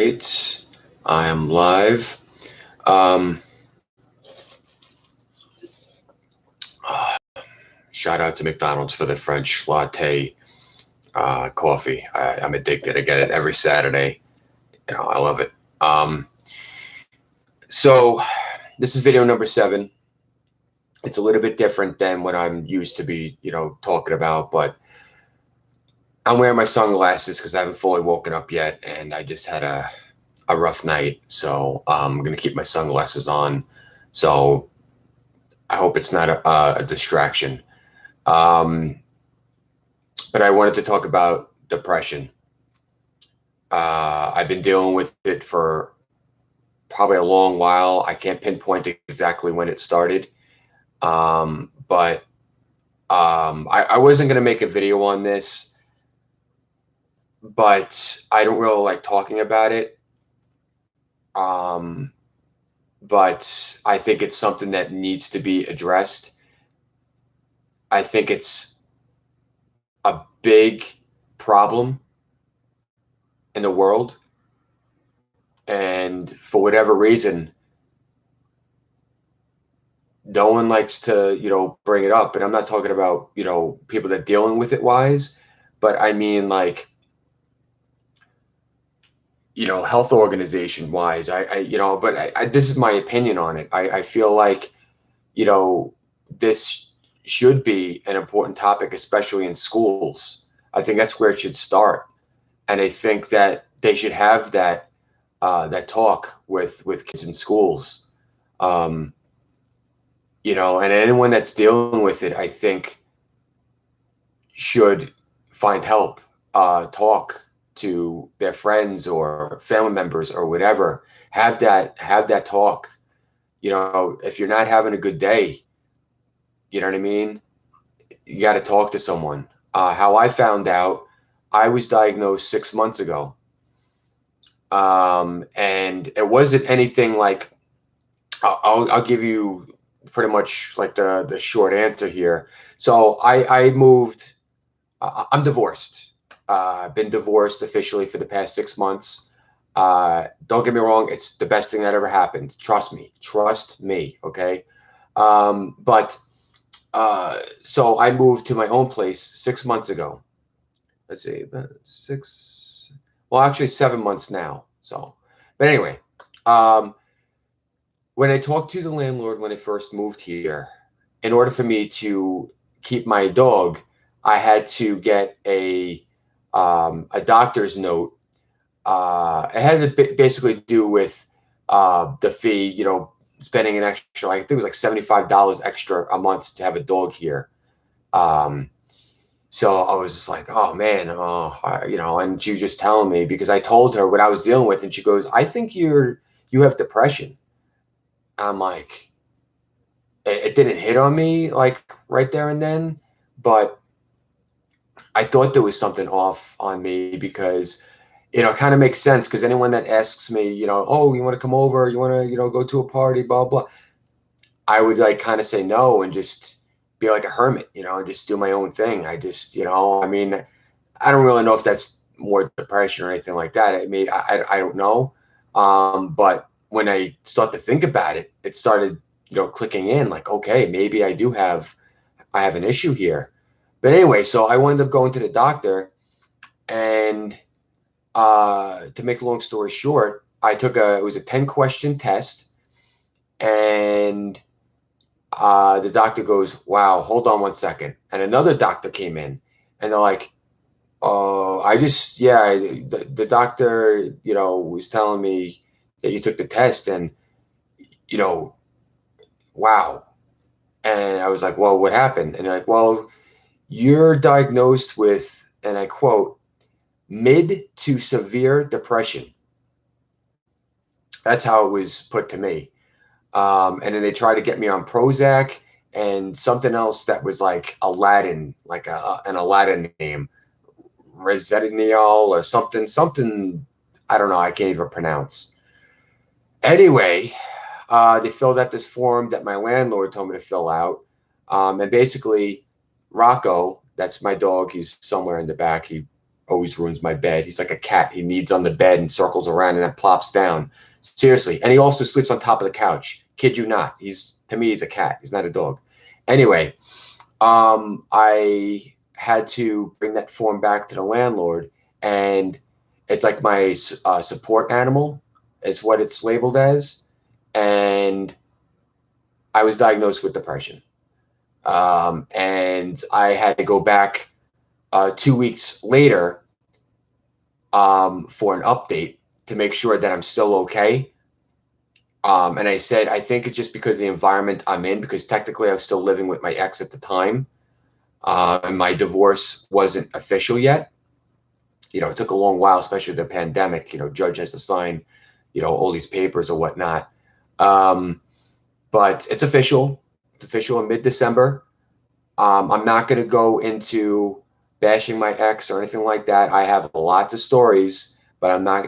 right, I am live. Um, Shout out to McDonald's for the French latte coffee. I'm addicted. I get it every Saturday. I love it. So this is video number 7. It's a little bit different than what I'm used to be, talking about, but I'm wearing my sunglasses because I haven't fully woken up yet, and I just had a rough night. So I'm gonna keep my sunglasses on. So I hope it's not a distraction. But I wanted to talk about depression. I've been dealing with it for probably a long while. I can't pinpoint exactly when it started. But I wasn't going to make a video on this, but I don't really like talking about it. But I think it's something that needs to be addressed. I think it's a big problem in the world, and for whatever reason, no one likes to bring it up. And I'm not talking about people that dealing with it wise, but I mean, like, health organization wise. This is my opinion on it. I feel like this should be an important topic, especially in schools. I think that's where it should start. And I think that they should have that talk with kids in schools. And anyone that's dealing with it, I think, should find help, talk to their friends or family members or whatever. Have that talk. If you're not having a good day, you know what I mean? You got to talk to someone. How I found out, I was diagnosed 6 months ago. And it wasn't anything like, I'll give you pretty much like the short answer here. So I moved, I'm divorced. I've been divorced officially for the past 6 months. Don't get me wrong. It's the best thing that ever happened. Trust me. Okay. So I moved to my own place 6 months ago. Let's see, actually 7 months now. So, but anyway, when I talked to the landlord when I first moved here, in order for me to keep my dog, I had to get a doctor's note. It had to basically do with the fee, spending an extra, I think it was like $75 extra a month to have a dog here. So I was just like, oh man, and she was just telling me, because I told her what I was dealing with, and she goes, I think you have depression. I'm like, it didn't hit on me like right there and then, but I thought there was something off on me, because it kind of makes sense, because anyone that asks me, oh, you want to come over, you want to go to a party, blah blah, I would like kind of say no and just be like a hermit, and just do my own thing. I just, I mean, I don't really know if that's more depression or anything like that. I mean, I don't know. But when I start to think about it, it started, clicking in, like, okay, maybe I have an issue here. But anyway, so I wound up going to the doctor, and to make a long story short, I took it was a 10-question test, and the doctor goes, wow, hold on one second. And another doctor came in, and they're like, oh, the doctor, was telling me that you took the test, and, wow. And I was like, well, what happened? And they're like, well, you're diagnosed with, and I quote, mid to severe depression. That's how it was put to me. And then they tried to get me on Prozac and something else that was like Aladdin, like an Aladdin name, Resetiniol or something. I don't know. I can't even pronounce. Anyway, they filled out this form that my landlord told me to fill out. And basically, Rocco, that's my dog. He's somewhere in the back. He always ruins my bed. He's like a cat. He kneads on the bed and circles around and then plops down. Seriously. And he also sleeps on top of the couch. Kid you not. To me, he's a cat. He's not a dog. Anyway, I had to bring that form back to the landlord, and it's like my support animal is what it's labeled as. And I was diagnosed with depression. And I had to go back 2 weeks later for an update to make sure that I'm still okay. And I said, I think it's just because of the environment I'm in, because technically I was still living with my ex at the time. And my divorce wasn't official yet. It took a long while, especially the pandemic. Judge has to sign, all these papers or whatnot. But it's official. It's official in mid-December. I'm not going to go into bashing my ex or anything like that. I have lots of stories, but I'm not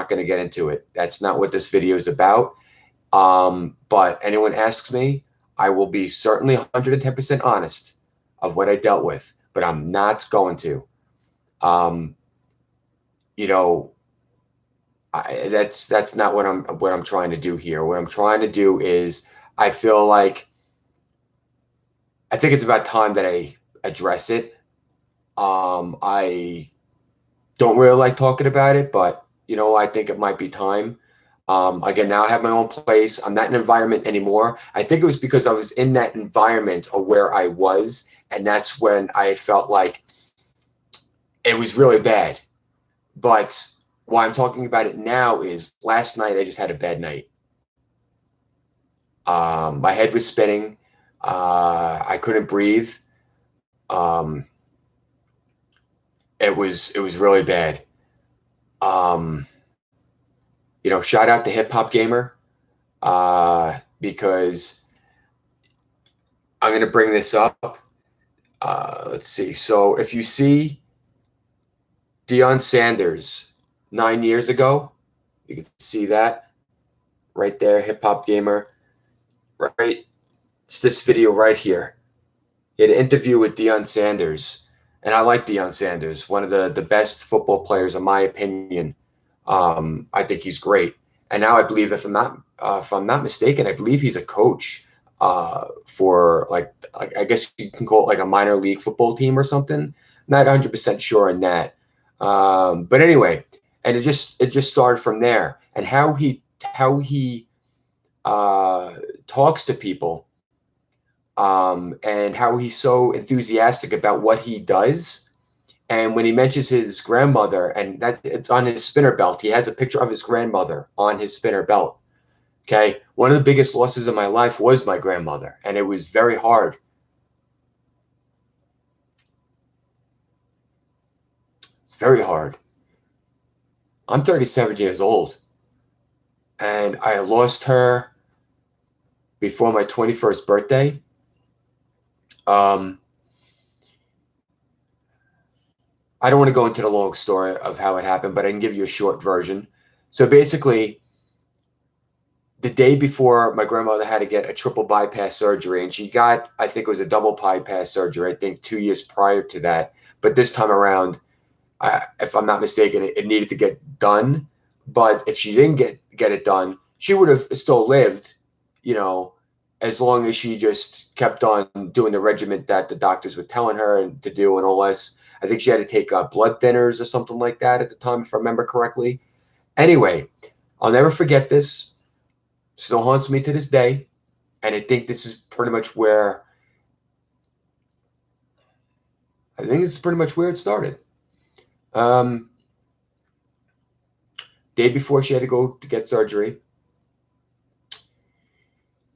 going to get into it. That's not what this video is about. But anyone asks me, I will be certainly 110% honest of what I dealt with, but I'm not going to. That's not what I'm trying to do here. What I'm trying to do is, I feel like, I think it's about time that I address it. I don't really like talking about it, but I think it might be time. Again, now I have my own place. I'm not in an environment anymore. I think it was because I was in that environment of where I was, and that's when I felt like it was really bad. But why I'm talking about it now is last night I just had a bad night. My head was spinning. I couldn't breathe. It was really bad. Shout out to Hip Hop Gamer, because I'm going to bring this up. Let's see. So if you see Deion Sanders 9 years ago, you can see that right there, Hip Hop Gamer, right? It's this video right here. He had an interview with Deion Sanders, and I like Deion Sanders, one of the best football players, in my opinion. I think he's great. And now I believe, if I'm not mistaken, I believe he's a coach for like I guess you can call it like a minor league football team or something. Not 100% sure on that. But anyway, and it just started from there. And how he talks to people, and how he's so enthusiastic about what he does. And when he mentions his grandmother, and that it's on his spinner belt, he has a picture of his grandmother on his spinner belt. Okay. One of the biggest losses in my life was my grandmother, and it was very hard. It's very hard. I'm 37 years old, and I lost her before my 21st birthday. I don't want to go into the long story of how it happened, but I can give you a short version. So basically, the day before, my grandmother had to get a triple bypass surgery, and she got, I think it was a double bypass surgery, I think 2 years prior to that. But this time around, if I'm not mistaken, it needed to get done. But if she didn't get it done, she would have still lived, as long as she just kept on doing the regimen that the doctors were telling her to do, and all this. I think she had to take blood thinners or something like that at the time, if I remember correctly. Anyway, I'll never forget this. Still haunts me to this day. And I think this is pretty much where it started. Day before she had to go to get surgery,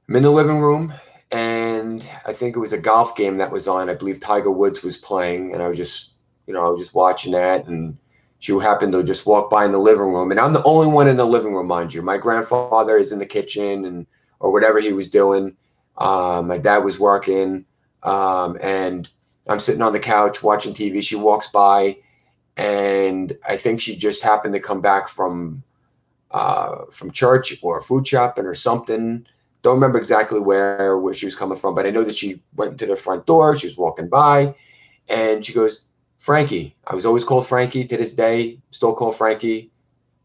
I'm in the living room, and I think it was a golf game that was on. I believe Tiger Woods was playing, and I was just watching that, and she happened to just walk by in the living room, and I'm the only one in the living room, mind you. My grandfather is in the kitchen or whatever he was doing. My dad was working, and I'm sitting on the couch watching TV. She walks by, and I think she just happened to come back from church or a food shopping or something. Don't remember exactly where she was coming from, but I know that she went to the front door. She was walking by, and she goes, Frankie. I was always called Frankie to this day. Still called Frankie.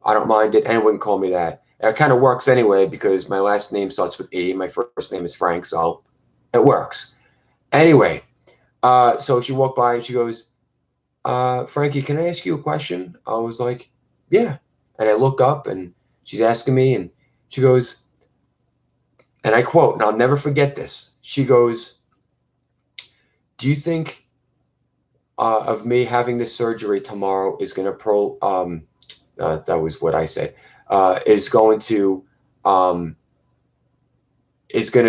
I don't mind it. Anyone can call me that. It kind of works anyway because my last name starts with E. My first name is Frank, so it works. Anyway, so she walked by and she goes, Frankie, can I ask you a question? I was like, yeah. And I look up and she's asking me, and she goes, and I quote, and I'll never forget this. She goes, do you think of me having this surgery tomorrow is going to that was what I said, is going to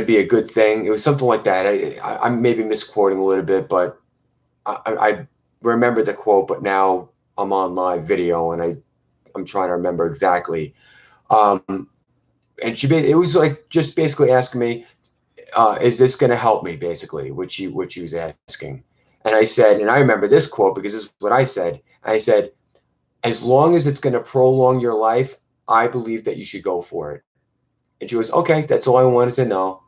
be a good thing. It was something like that. I'm maybe misquoting a little bit, but I remember the quote, but now I'm on my video and I'm trying to remember exactly. And it was like just basically asking me, is this going to help me, basically, what she was asking. And I said, and I remember this quote because this is what I said. I said, as long as it's going to prolong your life, I believe that you should go for it. And she goes, okay, that's all I wanted to know.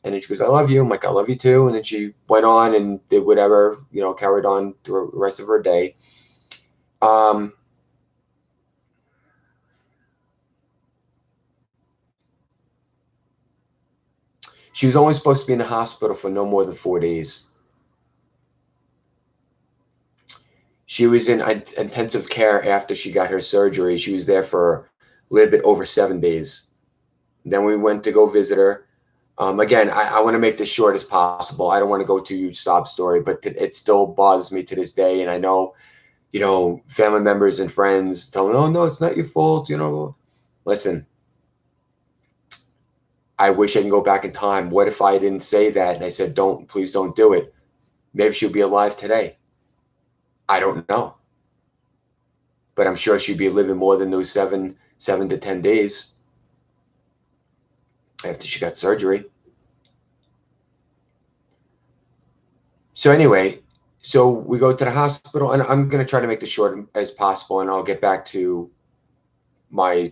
And then she goes, I love you. I'm like, I love you too. And then she went on and did whatever, carried on through the rest of her day. She was only supposed to be in the hospital for no more than 4 days. She was in intensive care after she got her surgery. She was there for a little bit over 7 days. Then we went to go visit her. Again, I want to make this short as possible. I don't want to go to a huge sob story, but it still bothers me to this day. And I know, family members and friends tell me, oh, no, it's not your fault. Listen, I wish I can go back in time. What if I didn't say that? And I said, please don't do it. Maybe she'll be alive today. I don't know. But I'm sure she'd be living more than those 7 to 10 days after she got surgery. So anyway, so we go to the hospital, and I'm going to try to make this short as possible, and I'll get back to my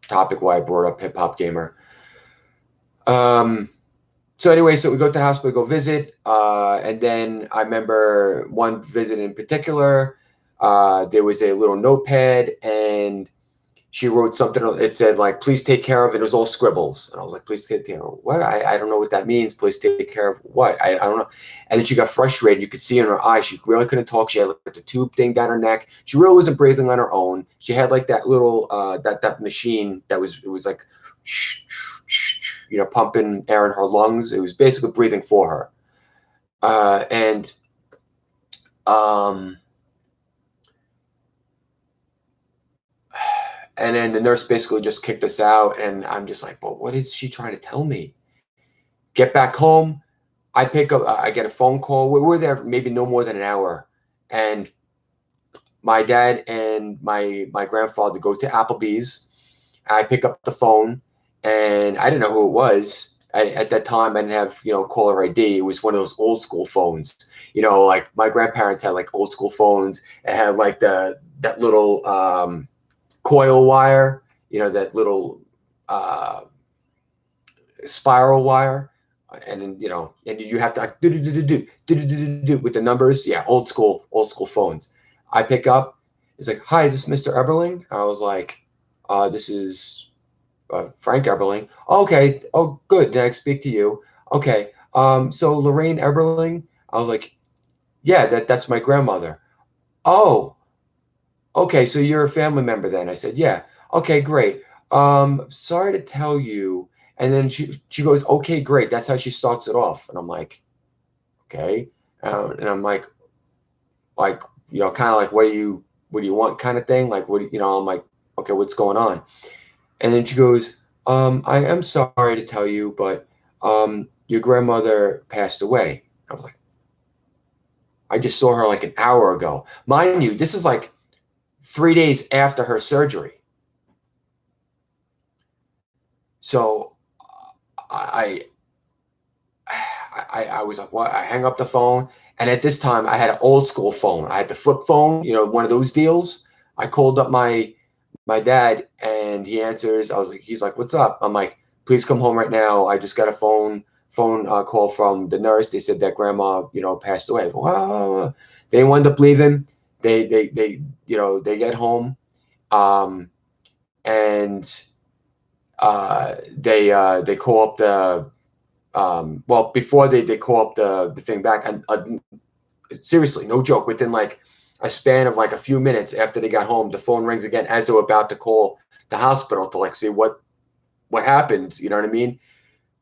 topic why I brought up Hip Hop Gamer. So anyway, so we go to the hospital, go visit, and then I remember one visit in particular. There was a little notepad, and she wrote something. It said, like, please take care of it. It was all scribbles. And I was like, please take care of what? I don't know what that means. Please take care of what? I don't know. And then she got frustrated. You could see in her eyes, she really couldn't talk. She had like the tube thing down her neck. She really wasn't breathing on her own. She had like that little, that machine it was like, pumping air in her lungs. It was basically breathing for her. And then the nurse basically just kicked us out. And I'm just like, well, what is she trying to tell me? Get back home. I get a phone call. We were there maybe no more than an hour. And my dad and my grandfather go to Applebee's. I pick up the phone, and I didn't know who it was. At that time, I didn't have, caller ID. It was one of those old school phones. Like my grandparents had like old school phones. It had like that little coil wire, that little spiral wire, and then and you have to like, do with the numbers. Yeah, old school phones. I pick up. It's like, hi, is this Mr. Eberling? I was like, this is Frank Eberling. Okay. Oh, good. Did I speak to you? Okay. So Lorraine Eberling. I was like, yeah, that's my grandmother. Oh, okay, so you're a family member then? I said, yeah. Okay, great. Sorry to tell you. And then she goes, okay, great. That's how she starts it off. And I'm like, okay. And I'm like, kind of like, what do you want kind of thing? Like, I'm like, okay, what's going on? And then she goes, I am sorry to tell you, but your grandmother passed away. I was like, I just saw her like an hour ago. Mind you, this is like 3 days after her surgery. So I was like, what? I hang up the phone. And at this time I had an old school phone. I had the flip phone, one of those deals. I called up my dad, and he answers. He's like, what's up? I'm like, please come home right now. I just got a phone call from the nurse. They said that grandma, passed away. I go, whoa. They wind up leaving. They they get home, um, and they call up the well, before they call up the thing back, and seriously, no joke, within like a span of like a few minutes after they got home, the phone rings again as they were about to call the hospital to like see what happened. You know what I mean?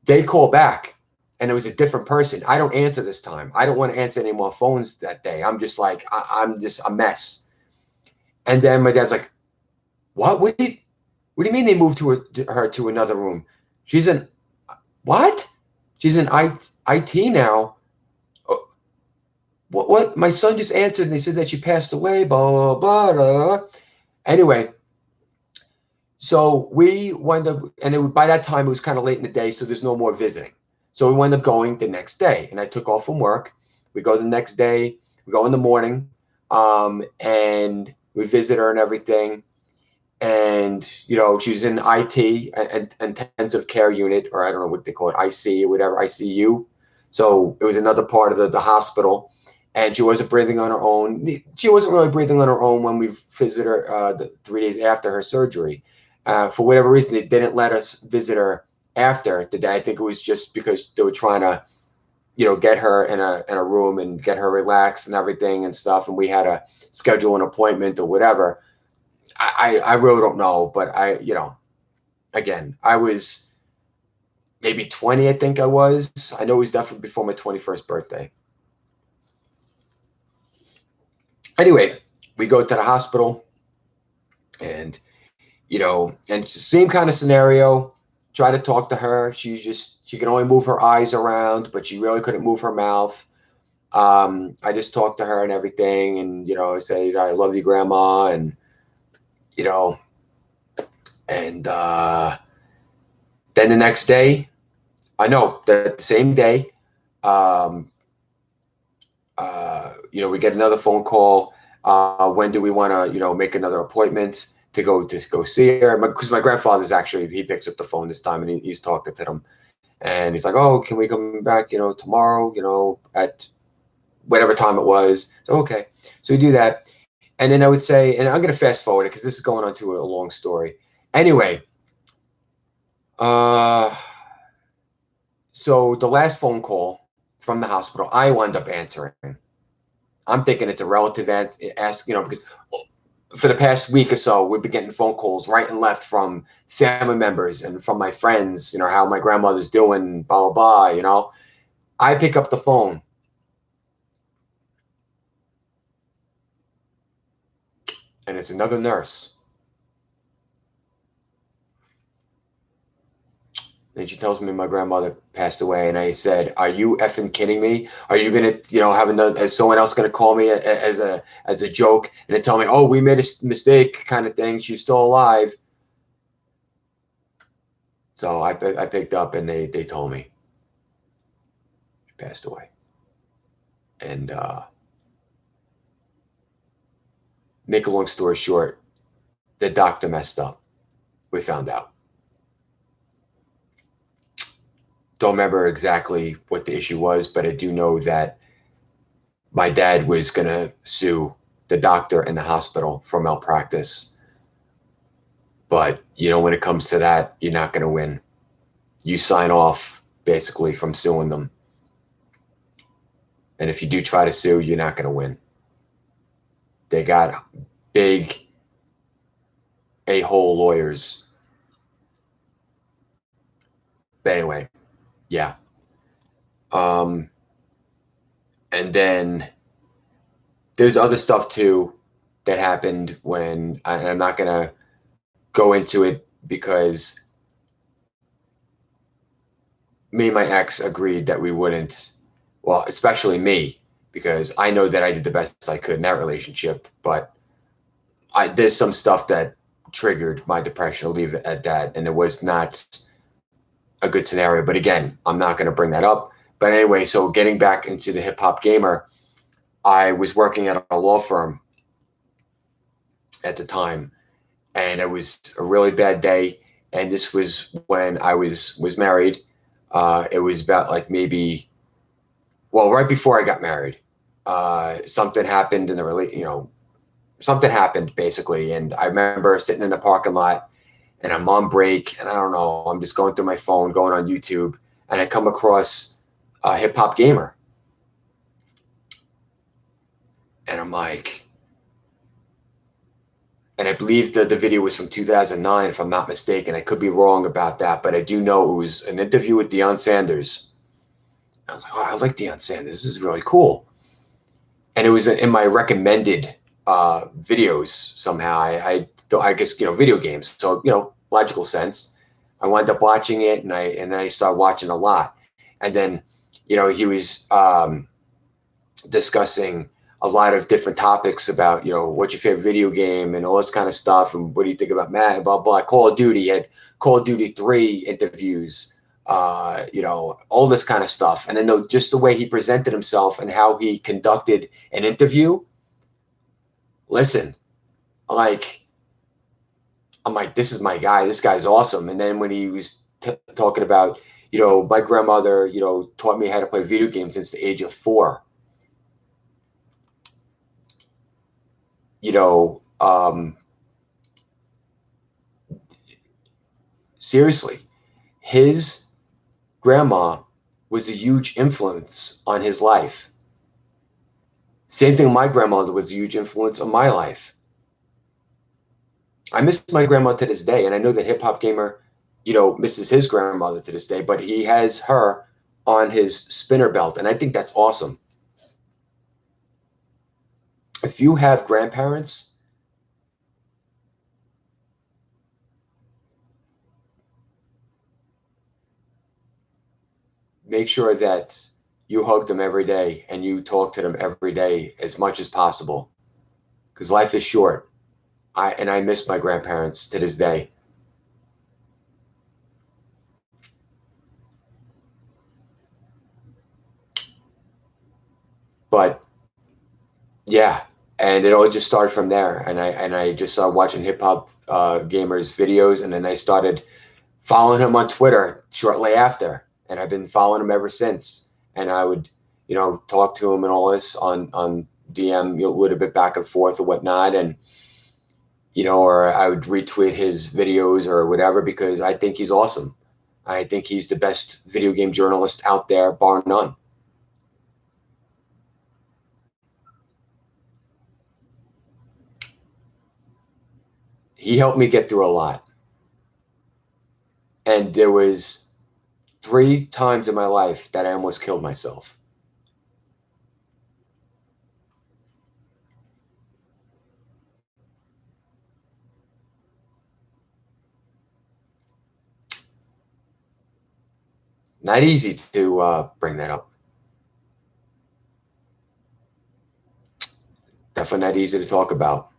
They call back, and it was a different person. I don't answer this time. I don't want to answer any more phones that day. I'm just like, I'm just a mess. And then my dad's like, what? What do you mean they moved her to another room? She's in what? She's in IT now. Oh, what? My son just answered and they said that she passed away. Blah blah blah. Blah, blah. Anyway, so we wound up, and by that time it was kind of late in the day, so there's no more visiting. So we wound up going the next day, and I took off from work. We go the next day. We go in the morning, and we visit her and everything. And she was in IT, an intensive care unit, or I don't know what they call it, IC or whatever, ICU. So it was another part of the hospital, and she wasn't breathing on her own. She wasn't really breathing on her own when we visited her the 3 days after her surgery. For whatever reason, they didn't let us visit her after the day. I think it was just because they were trying to, get her in a room and get her relaxed and everything and stuff. And we had to schedule an appointment or whatever. I really don't know, but again, I was maybe 20, I think I was. I know it was definitely before my 21st birthday. Anyway, we go to the hospital, and and same kind of scenario. Try to talk to her. She can only move her eyes around, but she really couldn't move her mouth. I just talked to her and everything, and I say, I love you, Grandma, and and then the next day, I know that the same day, we get another phone call. When do we want to, make another appointment to go see her? Because my grandfather's actually, he picks up the phone this time, and he's talking to them, and he's like, "Oh, can we come back, tomorrow, at whatever time it was?" So okay, so we do that, and then I would say, and I'm going to fast forward it because this is going on to a long story. Anyway, so the last phone call from the hospital, I wound up answering. I'm thinking it's a relative ask, because for the past week or so, we've been getting phone calls right and left from family members and from my friends, how my grandmother's doing, blah, blah, blah, I pick up the phone. And it's another nurse. And she tells me my grandmother passed away, and I said, "Are you effing kidding me? Are you gonna, have another? Is someone else gonna call me as a joke and then tell me, oh, we made a mistake, kind of thing? She's still alive." So I picked up, and they told me she passed away. And make a long story short, the doctor messed up. We found out. Don't remember exactly what the issue was, but I do know that my dad was going to sue the doctor and the hospital for malpractice. But, when it comes to that, you're not going to win. You sign off basically from suing them. And if you do try to sue, you're not going to win. They got big a-hole lawyers. But anyway, yeah. And then there's other stuff too that happened when I'm not going to go into it because me and my ex agreed that we wouldn't, well, especially me, because I know that I did the best I could in that relationship, but there's some stuff that triggered my depression. I'll leave it at that. And it was not a good scenario. But again, I'm not going to bring that up. But anyway, so getting back into the hip hop gamer, I was working at a law firm at the time, and it was a really bad day. And this was when I was married. It was about like maybe, well, right before I got married. something happened in the something happened basically, and I remember sitting in the parking lot, and I'm on break, and I don't know, I'm just going through my phone, going on YouTube, and I come across a Hip Hop Gamer, and I'm like, and I believe the video was from 2009, if I'm not mistaken. I could be wrong about that, but I do know it was an interview with Deion Sanders. I was like, oh, I like Deion Sanders. This is really cool. And it was in my recommended videos somehow. I guess, video games. So, logical sense. I wound up watching it, and I started watching a lot. And then, he was discussing a lot of different topics about, what's your favorite video game and all this kind of stuff. And what do you think about Matt, blah, blah, Call of Duty. He had Call of Duty 3 interviews, all this kind of stuff. And then just the way he presented himself and how he conducted an interview. Listen, I'm like, this is my guy. This guy's awesome. And then when he was talking about, my grandmother, taught me how to play video games since the age of 4. Seriously, his grandma was a huge influence on his life. Same thing, my grandmother was a huge influence on my life. I miss my grandma to this day, and I know that Hip Hop Gamer, misses his grandmother to this day, but he has her on his spinner belt, and I think that's awesome. If you have grandparents, make sure that you hug them every day and you talk to them every day as much as possible, because life is short. I miss my grandparents to this day. But yeah, and it all just started from there. And I just started watching Hip Hop Gamer's videos, and then I started following him on Twitter shortly after, and I've been following him ever since. And I would, talk to him and all this on DM, a little bit back and forth or whatnot, and or I would retweet his videos or whatever, because I think he's awesome. I think he's the best video game journalist out there, bar none. He helped me get through a lot. And there was 3 times in my life that I almost killed myself. Not easy to bring that up. Definitely not easy to talk about.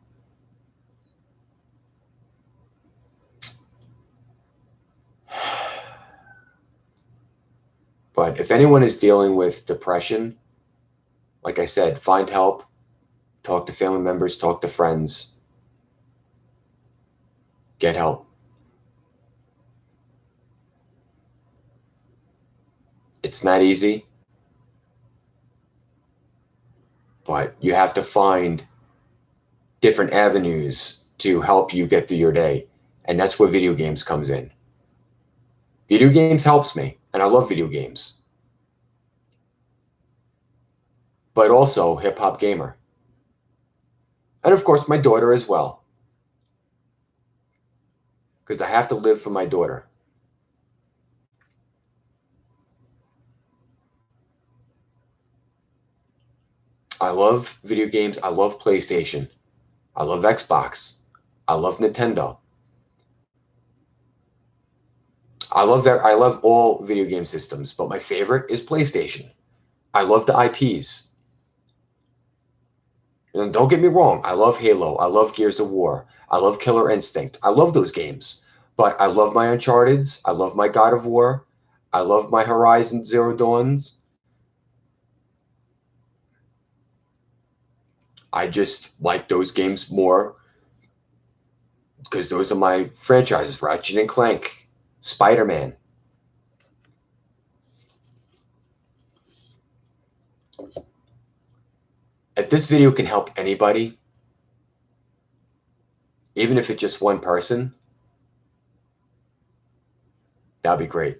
But if anyone is dealing with depression, like I said, find help, talk to family members, talk to friends, get help. It's not easy, but you have to find different avenues to help you get through your day. And that's where video games comes in. Video games helps me, and I love video games. But also Hip Hop Gamer. And of course, my daughter as well. Because I have to live for my daughter. I love video games. I love PlayStation. I love Xbox. I love Nintendo. I love all video game systems, but my favorite is PlayStation. I love the IPs. And don't get me wrong, I love Halo. I love Gears of War. I love Killer Instinct. I love those games. But I love my Uncharted's. I love my God of War. I love my Horizon Zero Dawns. I just like those games more because those are my franchises: Ratchet and Clank, Spider-Man. If this video can help anybody, even if it's just one person, that'd be great.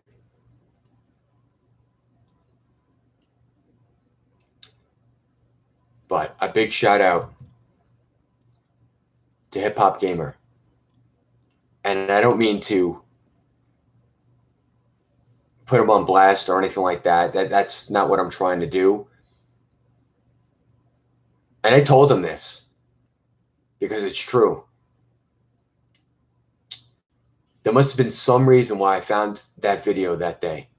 But a big shout out to Hip Hop Gamer. And I don't mean to put him on blast or anything like that. That's not what I'm trying to do. And I told him this because it's true. There must have been some reason why I found that video that day.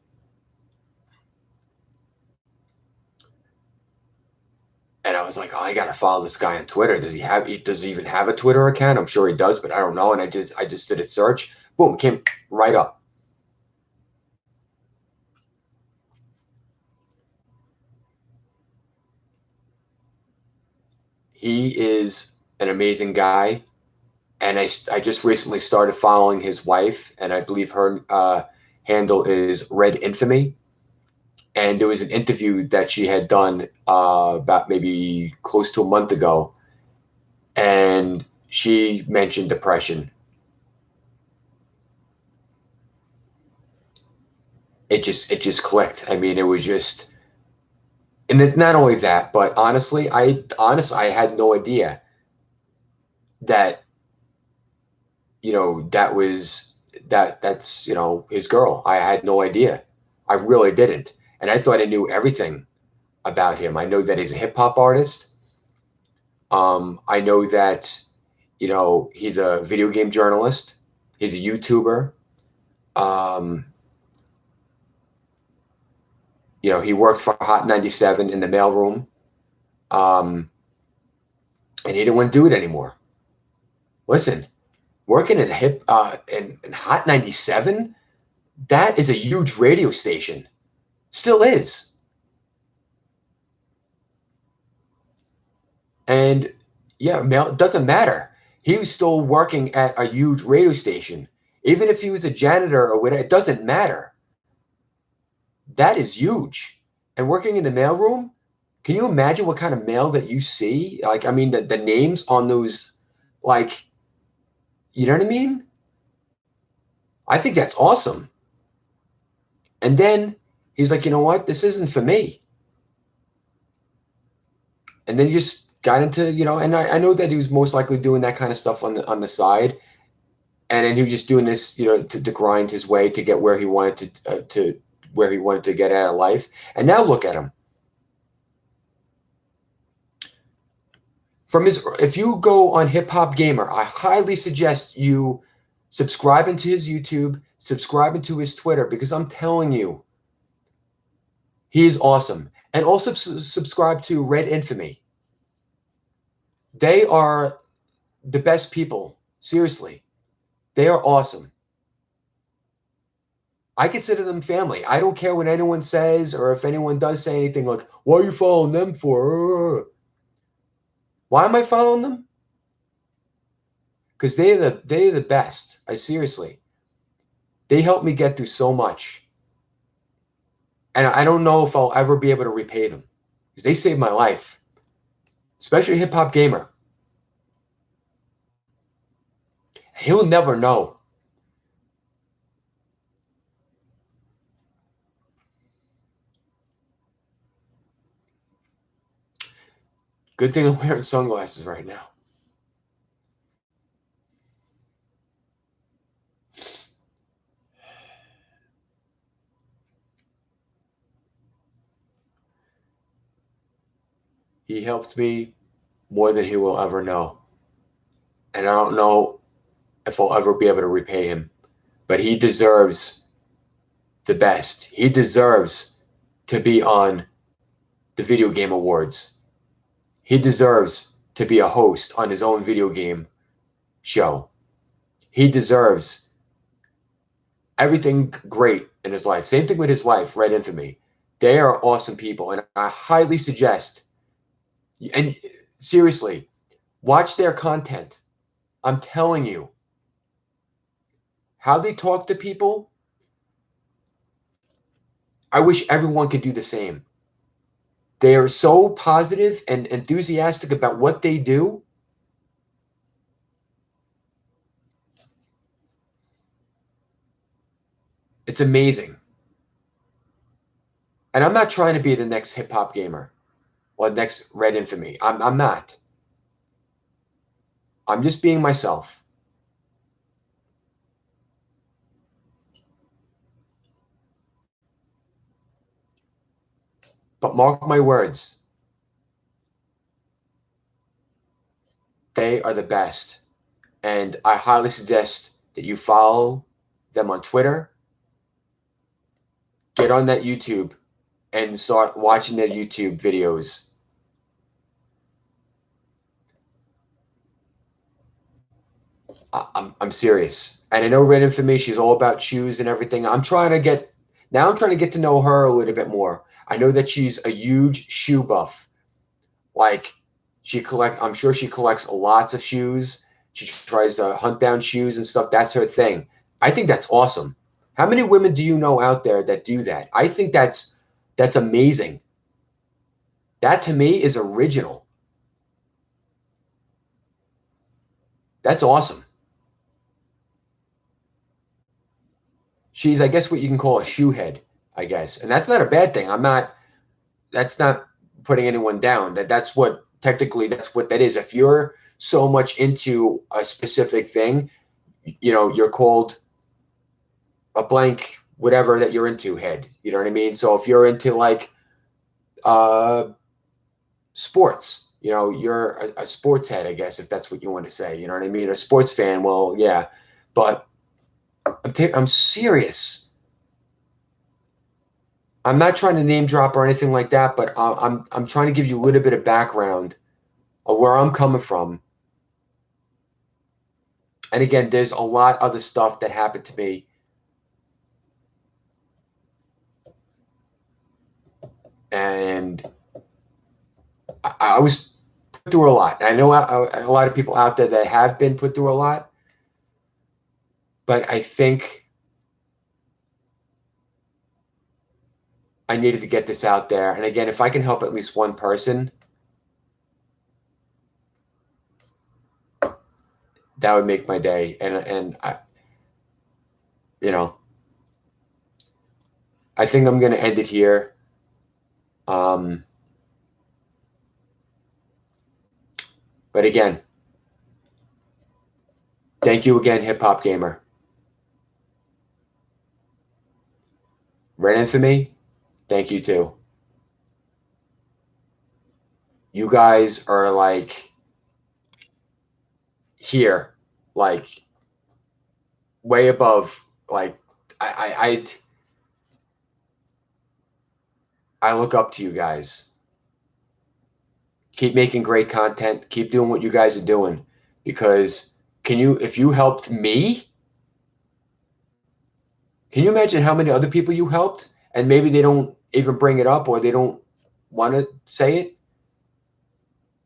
And I was like, oh, I gotta follow this guy on Twitter. Does he even have a Twitter account? I'm sure he does, but I don't know. And I just did a search. Boom, came right up. He is an amazing guy. And I just recently started following his wife, and I believe her handle is Red Infamy. And there was an interview that she had done about maybe close to a month ago, and she mentioned depression. It just clicked. I mean, it was just, and it, not only that, but honestly, I had no idea that, you know, that's, you know, his girl. I had no idea. I really didn't. And I thought I knew everything about him. I know that he's a hip hop artist. I know that, you know, he's a video game journalist. He's a YouTuber. You know, he worked for Hot 97 in the mailroom. And he didn't want to do it anymore. Listen, working in in Hot 97, that is a huge radio station. Still is. And yeah, it doesn't matter. He was still working at a huge radio station. Even if he was a janitor or whatever, it doesn't matter. That is huge. And working in the mailroom, can you imagine what kind of mail that you see? Like, I mean, the names on those, like, you know what I mean? I think that's awesome. And then he's like, you know what? This isn't for me. And then he just got into, you know, and I know that he was most likely doing that kind of stuff on the side. And then he was just doing this, you know, to grind his way to get where he wanted to where he wanted to get out of life. And now look at him. If you go on Hip Hop Gamer, I highly suggest you subscribing to his YouTube, subscribing to his Twitter, because I'm telling you, he is awesome. And also subscribe to Red Infamy. They are the best people. Seriously. They are awesome. I consider them family. I don't care what anyone says, or if anyone does say anything like, what are you following them for? Why am I following them? Because they're the best. Seriously. They helped me get through so much. And I don't know if I'll ever be able to repay them. Because they saved my life. Especially Hip Hop Gamer. He'll never know. Good thing I'm wearing sunglasses right now. He helped me more than he will ever know. And I don't know if I'll ever be able to repay him. But he deserves the best. He deserves to be on the Video Game Awards. He deserves to be a host on his own video game show. He deserves everything great in his life. Same thing with his wife, Red Infamy. They are awesome people, and I highly suggest, and seriously, watch their content. I'm telling you, how they talk to people, I wish everyone could do the same. They are so positive and enthusiastic about what they do. It's amazing. And I'm not trying to be the next hip hop gamer or the next Red Infamy. I'm not. I'm just being myself. But mark my words, they are the best. And I highly suggest that you follow them on Twitter, get on that YouTube, and start watching their YouTube videos. I'm serious. And I know Red Infamy, she's all about shoes and everything. I'm trying to get to know her a little bit more. I know that she's a huge shoe buff. Like I'm sure she collects lots of shoes. She tries to hunt down shoes and stuff. That's her thing. I think that's awesome. How many women do you know out there that do that? I think that's amazing. That to me is original. That's awesome. She's, I guess, what you can call a shoe head, I guess. And that's not a bad thing. That's not putting anyone down. That's what that is. If you're so much into a specific thing, you're called a blank whatever that you're into head. You know what I mean? So if you're into like sports, you're a sports head, I guess, if that's what you want to say. You know what I mean? A sports fan, well, yeah. But I'm serious. I'm not trying to name drop or anything like that, but I'm trying to give you a little bit of background of where I'm coming from. And again, there's a lot other stuff that happened to me. And I was put through a lot. I know a lot of people out there that have been put through a lot. But I think I needed to get this out there. And again, if I can help at least one person, that would make my day. And I, I think I'm going to end it here. But again, thank you again, Hip Hop Gamer. Red Infamy, thank you too. You guys are like here, like way above. Like I look up to you guys. Keep making great content. Keep doing what you guys are doing, because if you helped me, can you imagine how many other people you helped? And maybe they don't even bring it up, or they don't want to say it.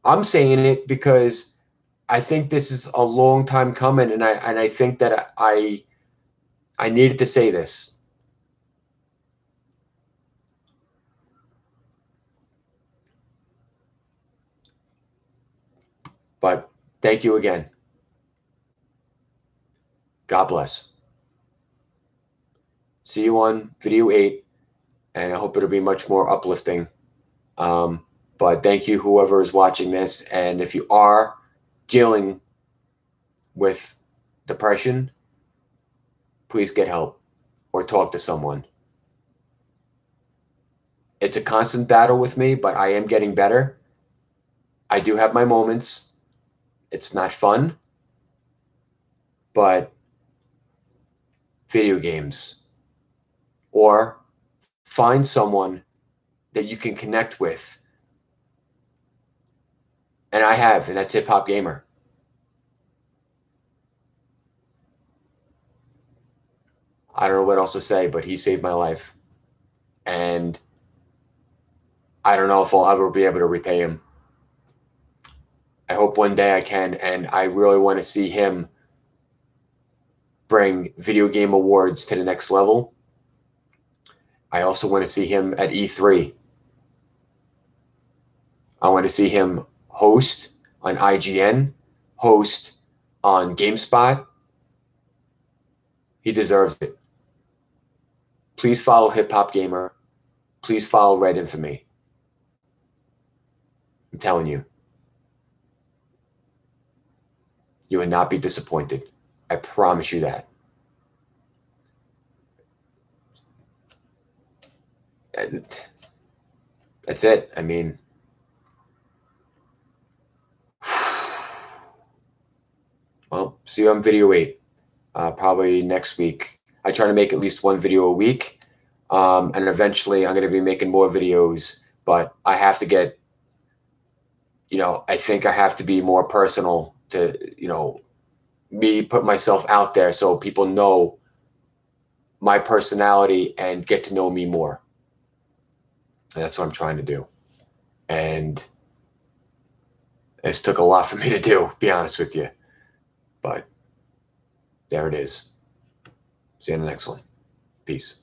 I'm saying it because I think this is a long time coming, and I think that I needed to say this. But thank you again. God bless. See you on video 8, and I hope it'll be much more uplifting. But thank you, whoever is watching this. And if you are dealing with depression, please get help or talk to someone. It's a constant battle with me, but I am getting better. I do have my moments. It's not fun, but video games, or find someone that you can connect with. And I have, and that's Hip Hop Gamer. I don't know what else to say, but he saved my life. And I don't know if I'll ever be able to repay him. I hope one day I can, and I really want to see him bring video game awards to the next level. I also want to see him at E3. I want to see him host on IGN, host on GameSpot. He deserves it. Please follow Hip Hop Gamer. Please follow Red Infamy. I'm telling you. You will not be disappointed. I promise you that. And that's it. I mean, well, see you on video 8. Probably next week. I try to make at least one video a week. And eventually I'm going to be making more videos, but I have to get, I think I have to be more personal to, me put myself out there so people know my personality and get to know me more. And that's what I'm trying to do. And this took a lot for me to do, be honest with you. But there it is. See you in the next one. Peace.